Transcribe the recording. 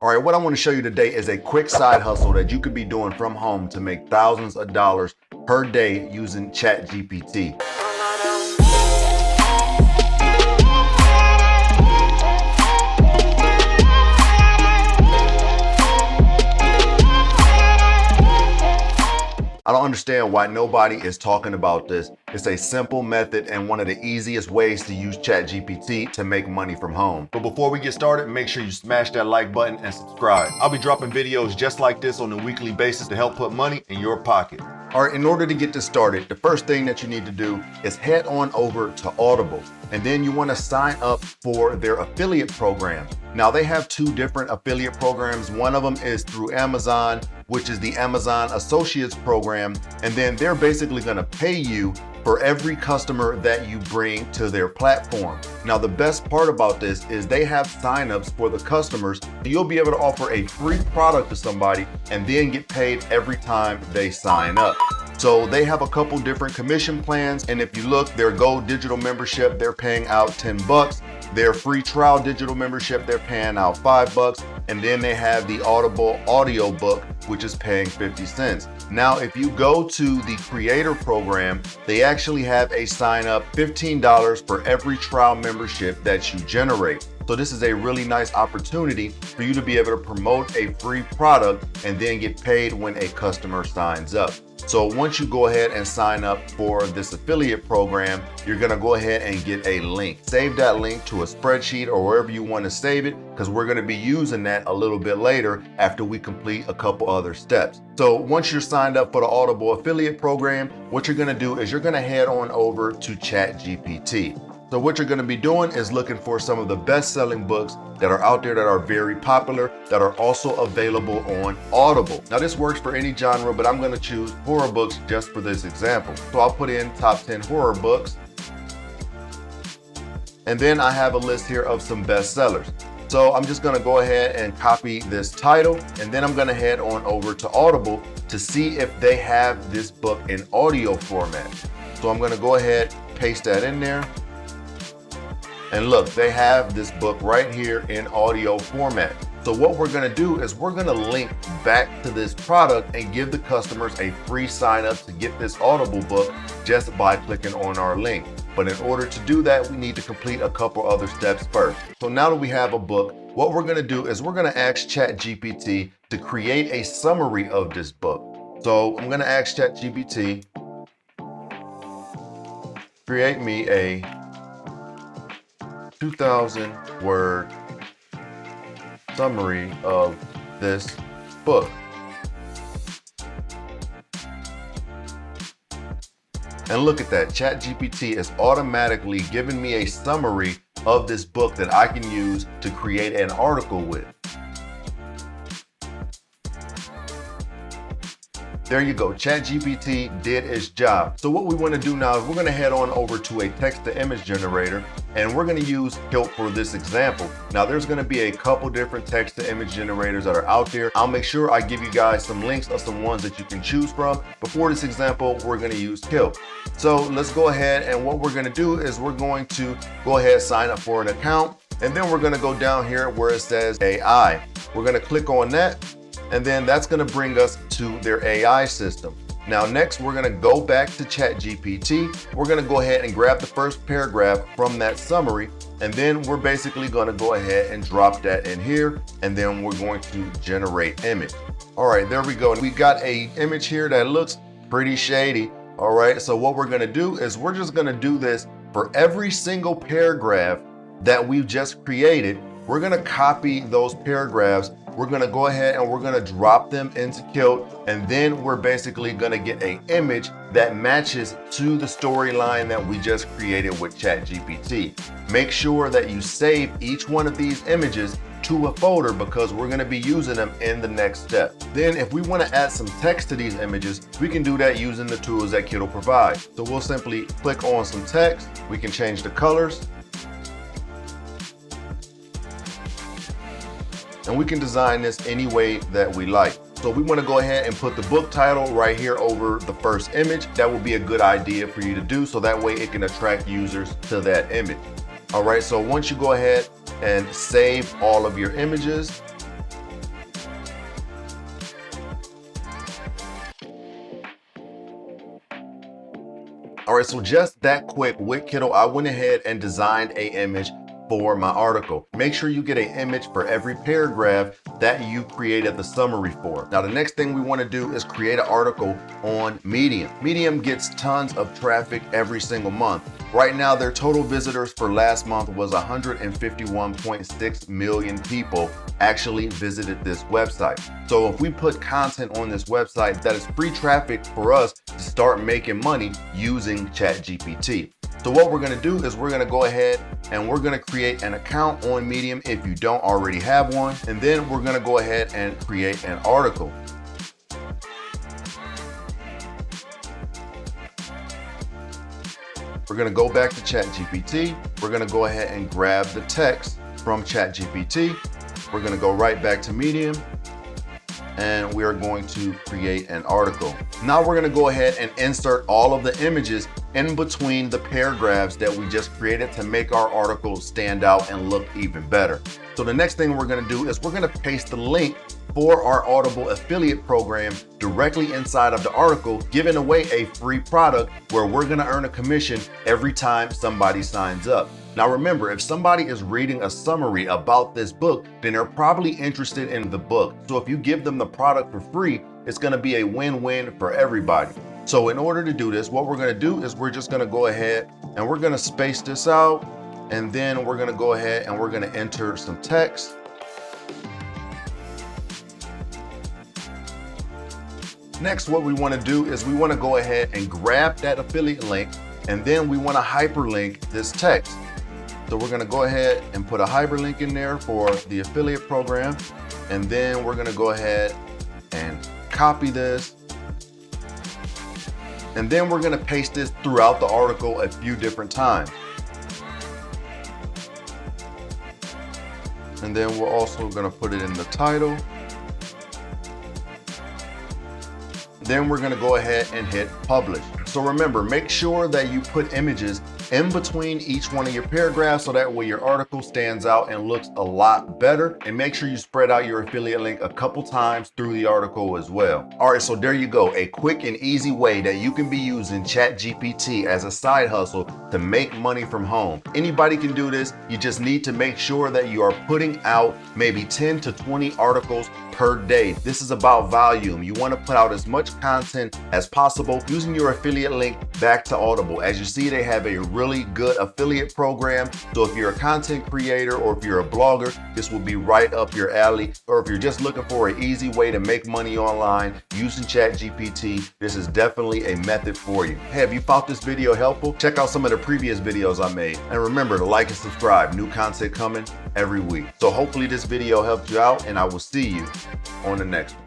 All right, what I want to show you today is a quick side hustle that you could be doing from home to make thousands of dollars per day using ChatGPT. I don't understand why nobody is talking about this. It's a simple method and one of the easiest ways to use ChatGPT to make money from home. But before we get started, make sure you smash that like button and subscribe. I'll be dropping videos just like this on a weekly basis to help put money in your pocket. All right, in order to get this started, the first thing that you need to do is head on over to Audible, and then you want to sign up for their affiliate program. Now, they have two different affiliate programs. One of them is through Amazon, which is the Amazon Associates program, and then they're basically going to pay you for every customer that you bring to their platform. Now, the best part about this is they have signups for the customers. You'll be able to offer a free product to somebody and then get paid every time they sign up. So they have a couple different commission plans, and if you look, their gold digital membership, they're paying out $10. Their free trial digital membership, they're paying out $5. And then they have the Audible audio book, which is paying 50 cents. Now, if you go to the creator program, they actually have a sign up $15 for every trial membership that you generate. So this is a really nice opportunity for you to be able to promote a free product and then get paid when a customer signs up. So once you go ahead and sign up for this affiliate program, you're gonna go ahead and get a link. Save that link to a spreadsheet or wherever you want to save it, because we're gonna be using that a little bit later after we complete a couple other steps. So once you're signed up for the Audible affiliate program, what you're gonna do is you're gonna head on over to ChatGPT. So what you're going to be doing is looking for some of the best-selling books that are out there that are very popular, that are also available on Audible. Now, this works for any genre, but I'm going to choose horror books just for this example. So I'll put in top 10 horror books. And then I have a list here of some bestsellers. So I'm just going to go ahead and copy this title, and then I'm going to head on over to Audible to see if they have this book in audio format. So I'm going to go ahead, paste that in there. And look, they have this book right here in audio format. So what we're gonna do is we're gonna link back to this product and give the customers a free sign up to get this Audible book just by clicking on our link. But in order to do that, we need to complete a couple other steps first. So now that we have a book, what we're gonna do is we're gonna ask ChatGPT to create a summary of this book. So I'm gonna ask ChatGPT, create me a 2,000 word summary of this book. And look at that, ChatGPT is automatically giving me a summary of this book that I can use to create an article with. There you go, ChatGPT did its job. So what we want to do now is we're going to head on over to a text-to-image generator, and we're going to use Kilt for this example. Now, there's going to be a couple different text-to-image generators that are out there. I'll make sure I give you guys some links of some ones that you can choose from. But for this example, we're going to use Kilt. So let's go ahead, and what we're going to do is we're going to go ahead, sign up for an account, and then we're going to go down here where it says AI. We're going to click on that, and then that's going to bring us to their AI system. Now, next, we're going to go back to ChatGPT. We're going to go ahead and grab the first paragraph from that summary, and then we're basically going to go ahead and drop that in here, and then we're going to generate image. All right, there we go. We got a image here that looks pretty shady. All right, so what we're going to do is we're just going to do this for every single paragraph that we've just created. We're going to copy those paragraphs. We're gonna go ahead and we're gonna drop them into Kilt, and then we're basically gonna get an image that matches to the storyline that we just created with ChatGPT. Make sure that you save each one of these images to a folder because we're gonna be using them in the next step. Then if we wanna add some text to these images, we can do that using the tools that Kilt will provide. So we'll simply click on some text. We can change the colors, and we can design this any way that we like. So we want to go ahead and put the book title right here over the first image. That would be a good idea for you to do, so that way it can attract users to that image. All right, so once you go ahead and save all of your images, All right, so just that quick with Kittle, I went ahead and designed an image for my article. Make sure you get an image for every paragraph that you created the summary for. Now, the next thing we want to do is create an article on Medium. Medium gets tons of traffic every single month. Right now, their total visitors for last month was 151.6 million people actually visited this website. So if we put content on this website, that is free traffic for us to start making money using ChatGPT. So what we're gonna do is we're gonna go ahead and we're gonna create an account on Medium if you don't already have one. And then we're gonna go ahead and create an article. We're gonna go back to ChatGPT. We're gonna go ahead and grab the text from ChatGPT. We're gonna go right back to Medium and we are going to create an article. Now we're gonna go ahead and insert all of the images in between the paragraphs that we just created to make our article stand out and look even better. So the next thing we're gonna do is we're gonna paste the link for our Audible affiliate program directly inside of the article, giving away a free product where we're gonna earn a commission every time somebody signs up. Now remember, if somebody is reading a summary about this book, then they're probably interested in the book. So if you give them the product for free, it's gonna be a win-win for everybody. So in order to do this, what we're gonna do is we're just gonna go ahead and we're gonna space this out, and then we're gonna go ahead and we're gonna enter some text. Next, what we wanna do is we wanna go ahead and grab that affiliate link, and then we wanna hyperlink this text. So we're gonna go ahead and put a hyperlink in there for the affiliate program, and then we're gonna go ahead and copy this. And then we're gonna paste this throughout the article a few different times. And then we're also gonna put it in the title. Then we're gonna go ahead and hit publish. So remember, make sure that you put images in between each one of your paragraphs so that way your article stands out and looks a lot better. And make sure you spread out your affiliate link a couple times through the article as well. All right, so there you go, a quick and easy way that you can be using ChatGPT as a side hustle to make money from home. Anybody can do this. You just need to make sure that you are putting out maybe 10 to 20 articles per day. This is about volume. You want to put out as much content as possible using your affiliate link back to Audible. As you see, they have a really good affiliate program. So if you're a content creator or if you're a blogger, this will be right up your alley. Or if you're just looking for an easy way to make money online using ChatGPT, this is definitely a method for you. Hey, have you found this video helpful? Check out some of the previous videos I made. And remember to like and subscribe. New content coming every week. So hopefully this video helped you out, and I will see you on the next one.